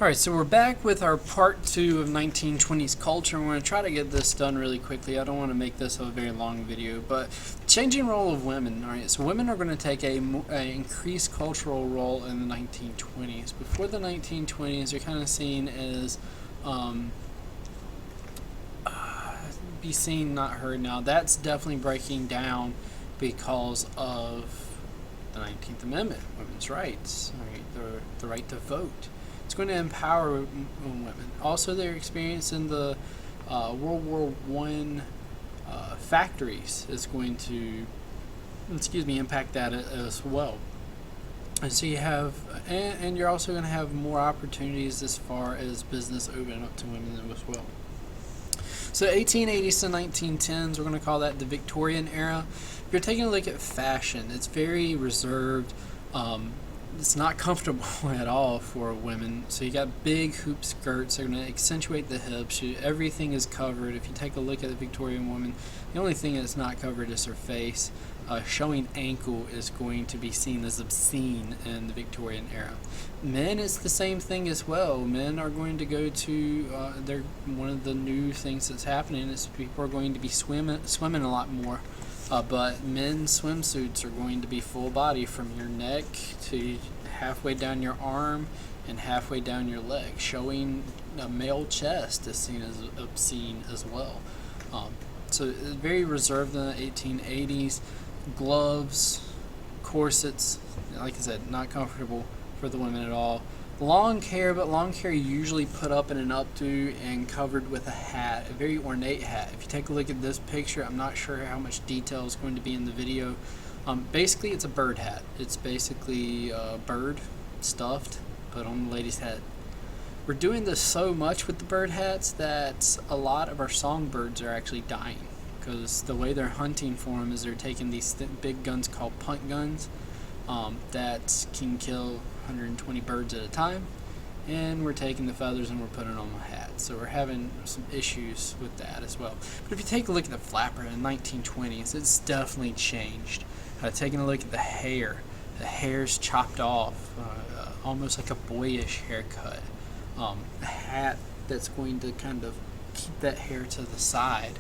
Alright, so we're back with our part 2 of 1920s culture. I'm going to try to get this done really quickly. I don't want to make this a very long video, but changing role of women. Alright, so women are going to take a increased cultural role in the 1920s. Before the 1920s, they're kind of seen as be seen, not heard. Now that's definitely breaking down because of the 19th Amendment, women's rights, right? The right to vote. It's going to empower women. Also, their experience in the World War I factories is going to, impact that as well. And so you have, and you're also going to have more opportunities as far as business opening up to women as well. So 1880s to 1910s, we're going to call that the Victorian era. If you're taking a look at fashion, it's very reserved. It's not comfortable at all for women. So you got big hoop skirts. They're going to accentuate the hips. Everything is covered. If you take a look at the Victorian woman, the only thing that's not covered is her face. Showing ankle is going to be seen as obscene in the Victorian era. Men, it's the same thing as well. Men are going to go to, one of the new things that's happening is people are going to be swimming a lot more. But men's swimsuits are going to be full body from your neck to halfway down your arm and halfway down your leg. Showing a male chest is seen as obscene as well. So very reserved in the 1880s. Gloves, corsets, like I said, not comfortable for the women at all. Long hair, but long hair usually put up in an updo and covered with a hat, a very ornate hat. If you take a look at this picture, I'm not sure how much detail is going to be in the video. Basically, it's a bird hat. It's basically a bird stuffed, put on the lady's head. We're doing this so much with the bird hats that a lot of our songbirds are actually dying, because the way they're hunting for them is they're taking these big guns called punt guns that can kill 120 birds at a time, and we're taking the feathers and we're putting on the hat. So we're having some issues with that as well. But if you take a look at the flapper in the 1920s, it's definitely changed. Taking a look at the hair's chopped off, almost like a boyish haircut. A hat that's going to kind of keep that hair to the side.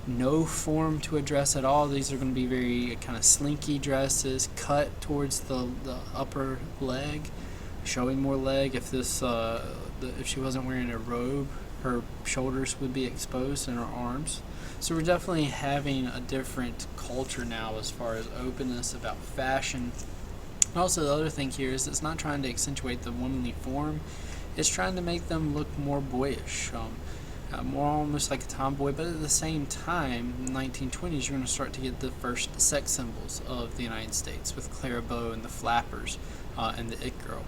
No form to a dress at all. These are going to be very kind of slinky dresses, cut towards the upper leg, showing more leg. If this if she wasn't wearing a robe, her shoulders would be exposed and her arms. So we're definitely having a different culture now as far as openness about fashion. And also the other thing here is it's not trying to accentuate the womanly form. It's trying to make them look more boyish. More almost like a tomboy, but at the same time, in the 1920s, you're going to start to get the first sex symbols of the United States with Clara Bow and the flappers and the It Girl.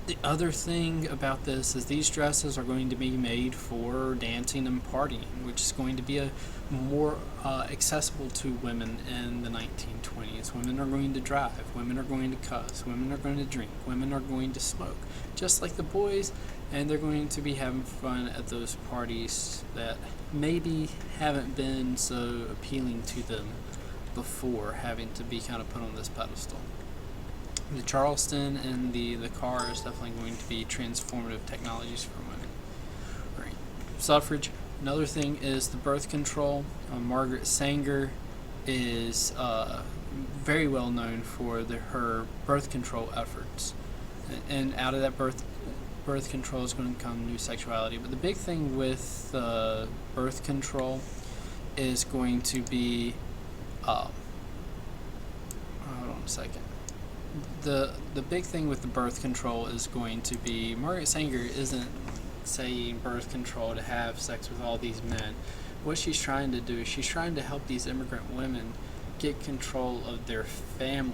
The other thing about this is these dresses are going to be made for dancing and partying, which is going to be a more accessible to women in the 1920s. Women are going to drive, women are going to cuss, women are going to drink, women are going to smoke, just like the boys, and they're going to be having fun at those parties that maybe haven't been so appealing to them before, having to be kind of put on this pedestal. The Charleston and the car is definitely going to be transformative technologies for women. Right. Suffrage. Another thing is the birth control. Margaret Sanger is very well known for her birth control efforts, and out of that birth control is going to come new sexuality. But the big thing with birth control is going to be hold on a second. The big thing with the birth control is going to be Margaret Sanger isn't saying birth control to have sex with all these men. What she's trying to do is she's trying to help these immigrant women get control of their family,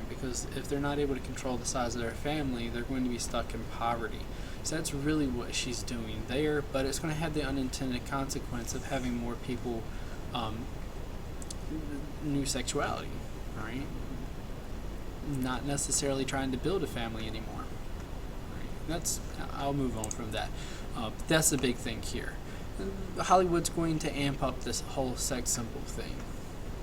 because if they're not able to control the size of their family, they're going to be stuck in poverty. So that's really what she's doing there, but it's going to have the unintended consequence of having more people new sexuality, right? Not necessarily trying to build a family anymore. Right? I'll move on from that. But that's the big thing here. Hollywood's going to amp up this whole sex symbol thing.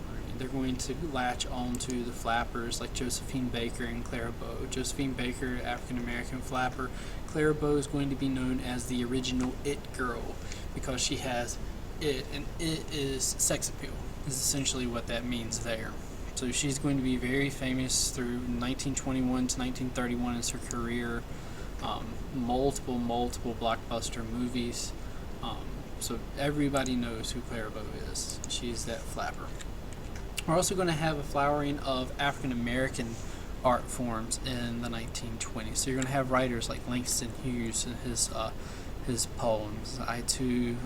Right? They're going to latch on to the flappers like Josephine Baker and Clara Bow. Josephine Baker, African American flapper. Clara Bow is going to be known as the original it girl because she has it, and it is sex appeal, is essentially what that means there. So she's going to be very famous through 1921 to 1931 as her career. Multiple blockbuster movies. So everybody knows who Clara Bow is. She's that flapper. We're also going to have a flowering of African American art forms in the 1920s. So you're going to have writers like Langston Hughes and his poems. I Too,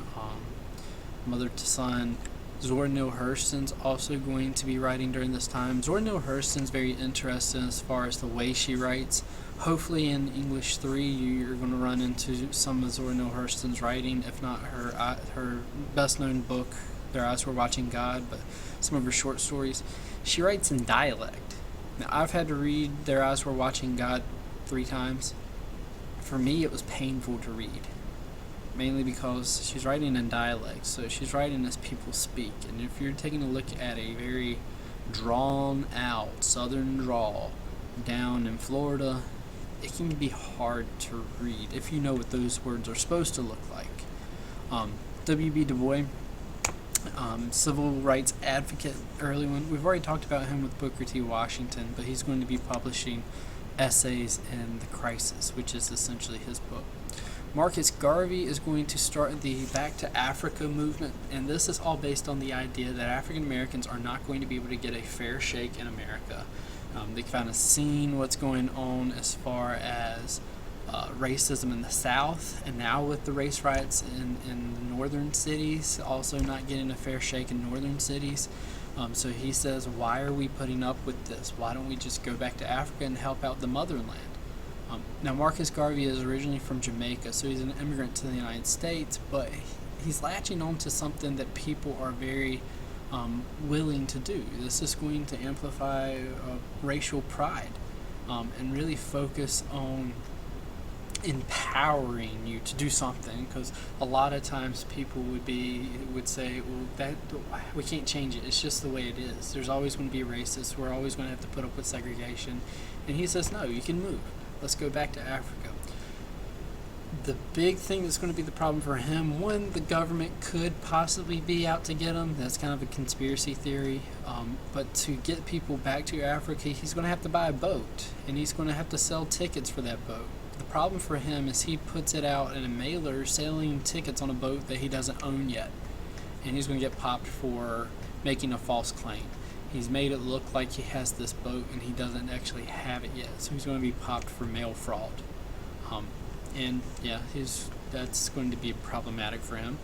Mother to Son. Zora Neale Hurston's also going to be writing during this time. Zora Neale Hurston's very interesting as far as the way she writes. Hopefully in English 3 you're going to run into some of Zora Neale Hurston's writing, if not her best known book, Their Eyes Were Watching God, but some of her short stories. She writes in dialect. Now I've had to read Their Eyes Were Watching God 3 times. For me it was painful to read, mainly because she's writing in dialect, so she's writing as people speak, and if you're taking a look at a very drawn out southern drawl down in Florida, it can be hard to read if you know what those words are supposed to look like. W.B. Du Bois, civil rights advocate, early one. We've already talked about him with Booker T. Washington, but he's going to be publishing essays in The Crisis, which is essentially his book. Marcus Garvey is going to start the Back to Africa movement, and this is all based on the idea that African Americans are not going to be able to get a fair shake in America. They've kind of seen what's going on as far as racism in the South, and now with the race riots in northern cities, also not getting a fair shake in northern cities. So he says, why are we putting up with this? Why don't we just go back to Africa and help out the motherland? Now Marcus Garvey is originally from Jamaica, so he's an immigrant to the United States, but he's latching on to something that people are very willing to do. This is going to amplify racial pride and really focus on empowering you to do something, because a lot of times people would say, well, that we can't change it, it's just the way it is, there's always going to be racist, we're always going to have to put up with segregation. And he says, no, you can move, let's go back to Africa. The big thing that's going to be the problem for him, one, the government could possibly be out to get him. That's kind of a conspiracy theory. But to get people back to Africa, he's going to have to buy a boat, and he's going to have to sell tickets for that boat. The problem for him is he puts it out in a mailer selling tickets on a boat that he doesn't own yet, and he's going to get popped for making a false claim. He's made it look like he has this boat, and he doesn't actually have it yet, so he's going to be popped for mail fraud. And yeah, that's going to be problematic for him.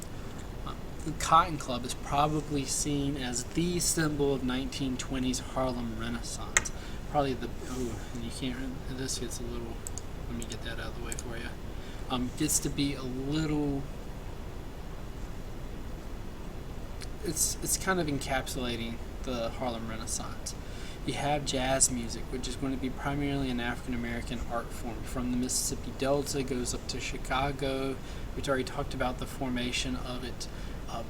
The Cotton Club is probably seen as the symbol of 1920s Harlem Renaissance. Probably and you can't, this gets a little, let me get that out of the way for you. Gets to be a little, it's kind of encapsulating the Harlem Renaissance. You have jazz music, which is going to be primarily an African American art form. From the Mississippi Delta, goes up to Chicago. We've already talked about the formation of it,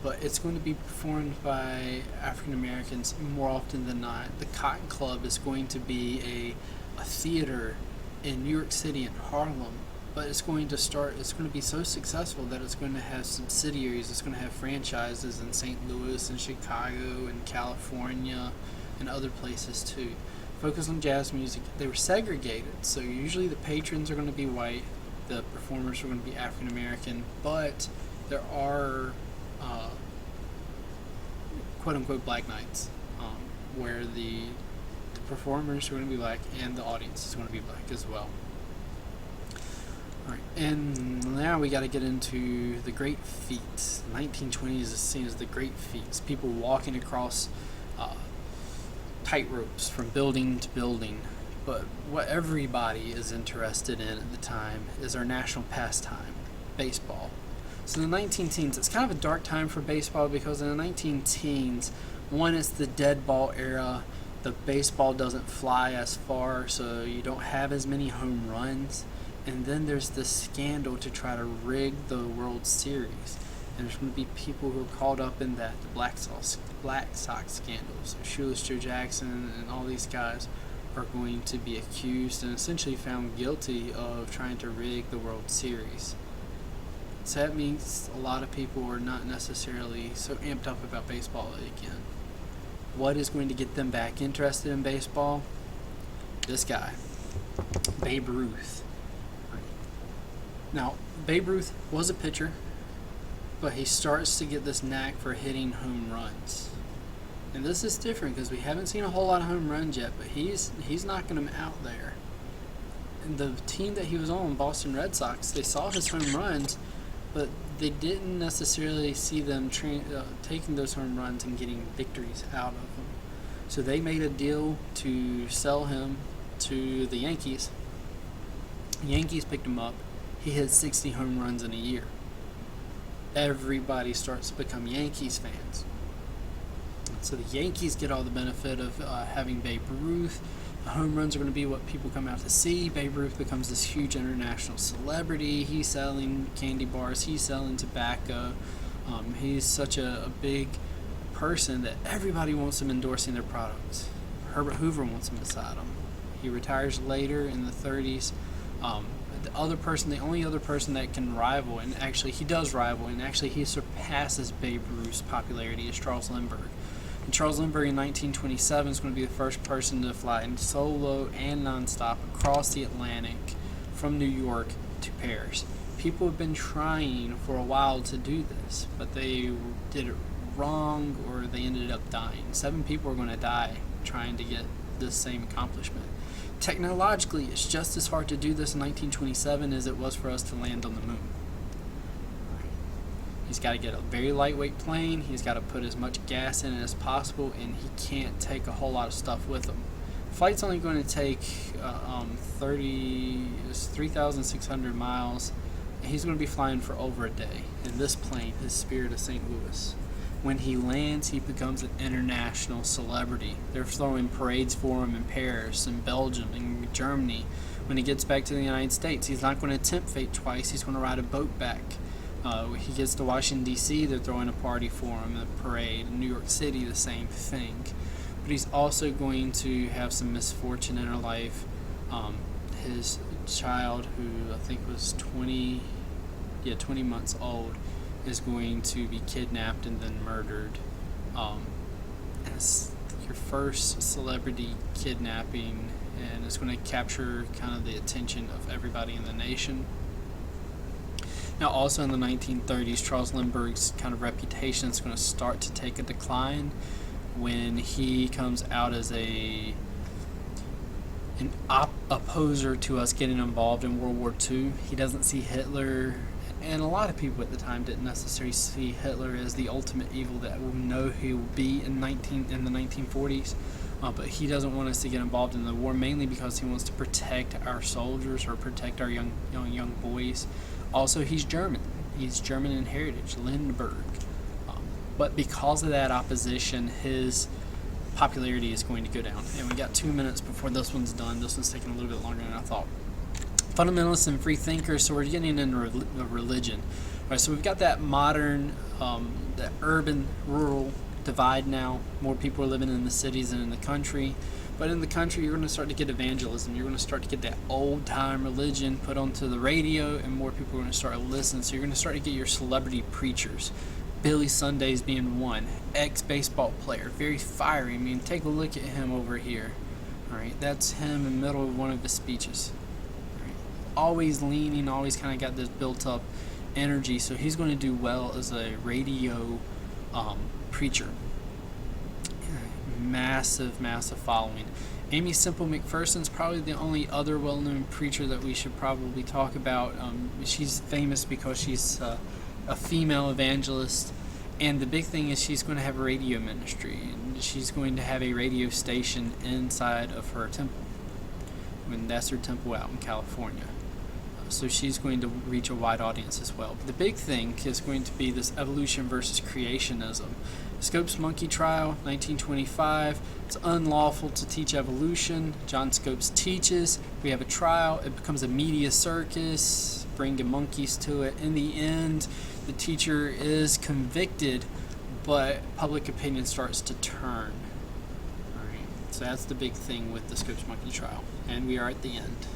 but it's going to be performed by African Americans more often than not. The Cotton Club is going to be a theater in New York City and Harlem, but it's going to be so successful that it's going to have subsidiaries, it's going to have franchises in St. Louis and Chicago and California and other places too. Focus on jazz music. They were segregated, so usually the patrons are going to be white, the performers are going to be African American, but there are quote-unquote black nights where the performers are going to be black and the audience is going to be black as well. Alright, and now we got to get into the Great Feats. The 1920s is seen as the Great Feats. People walking across tight ropes from building to building. But what everybody is interested in at the time is our national pastime, baseball. So in the 19-teens, it's kind of a dark time for baseball because in the 19-teens, one, it's the dead ball era. The baseball doesn't fly as far, so you don't have as many home runs. And then there's this scandal to try to rig the World Series. And there's going to be people who are caught up in that. The Black Sox scandals. Shoeless Joe Jackson and all these guys are going to be accused and essentially found guilty of trying to rig the World Series. So that means a lot of people are not necessarily so amped up about baseball again. What is going to get them back interested in baseball? This guy, Babe Ruth. Now, Babe Ruth was a pitcher, but he starts to get this knack for hitting home runs. And this is different because we haven't seen a whole lot of home runs yet, but he's knocking them out there. And the team that he was on, Boston Red Sox, they saw his home runs, but they didn't necessarily see them taking those home runs and getting victories out of them. So they made a deal to sell him to the Yankees. The Yankees picked him up. He hit 60 home runs in a year. Everybody starts to become Yankees fans. So the Yankees get all the benefit of having Babe Ruth. The home runs are going to be what people come out to see. Babe Ruth becomes this huge international celebrity. He's selling candy bars. He's selling tobacco. He's such a big person that everybody wants him endorsing their products. Herbert Hoover wants him beside him. He retires later in the 30s. The only other person that can rival, and actually he does rival, and actually he surpasses Babe Ruth's popularity, is Charles Lindbergh. And Charles Lindbergh in 1927 is going to be the first person to fly in solo and nonstop across the Atlantic from New York to Paris. People have been trying for a while to do this, but they did it wrong or they ended up dying. 7 people are going to die trying to get this same accomplishment. Technologically, it's just as hard to do this in 1927 as it was for us to land on the moon. He's got to get a very lightweight plane. He's got to put as much gas in it as possible, and he can't take a whole lot of stuff with him. Flight's only going to take 3,600 miles. And he's going to be flying for over a day. And this plane, his Spirit of St. Louis, when he lands, he becomes an international celebrity. They're throwing parades for him in Paris and Belgium and Germany. When he gets back to the United States, he's not going to tempt fate twice. He's going to ride a boat back. He gets to Washington, D.C., they're throwing a party for him, a parade. In New York City, the same thing. But he's also going to have some misfortune in her life. His child, who I think was 20 months old, is going to be kidnapped and then murdered. It's your first celebrity kidnapping, and it's going to capture kind of the attention of everybody in the nation. Now, also in the 1930s, Charles Lindbergh's kind of reputation is going to start to take a decline when he comes out as an opposer to us getting involved in World War II. He doesn't see Hitler, and a lot of people at the time didn't necessarily see Hitler as the ultimate evil that we know he will be in the 1940s. But he doesn't want us to get involved in the war, mainly because he wants to protect our soldiers or protect our young boys. Also, he's German. He's German in heritage, Lindbergh. But because of that opposition, his popularity is going to go down. And we got 2 minutes before this one's done. This one's taking a little bit longer than I thought. Fundamentalists and free thinkers, so we're getting into religion. All right, so we've got that modern, the urban-rural divide now. More people are living in the cities than in the country. But in the country, you're going to start to get evangelism. You're going to start to get that old-time religion put onto the radio, and more people are going to start listening. So you're going to start to get your celebrity preachers. Billy Sunday's being one. Ex-baseball player. Very fiery. I mean, take a look at him over here. All right, that's him in the middle of one of his speeches. All right. Always leaning, always kind of got this built-up energy. So he's going to do well as a radio preacher. Massive following. Amy Semple McPherson's probably the only other well-known preacher that we should probably talk about. She's famous because she's a female evangelist, and the big thing is she's going to have a radio ministry, and she's going to have a radio station inside of her temple. And that's her temple out in California. So she's going to reach a wide audience as well. But the big thing is going to be this evolution versus creationism. Scopes monkey trial, 1925. It's unlawful to teach evolution. John Scopes teaches. We have a trial. It becomes a media circus, bringing monkeys to it. In the end, the teacher is convicted, but public opinion starts to turn. All right. So that's the big thing with the Scopes monkey trial. And we are at the end.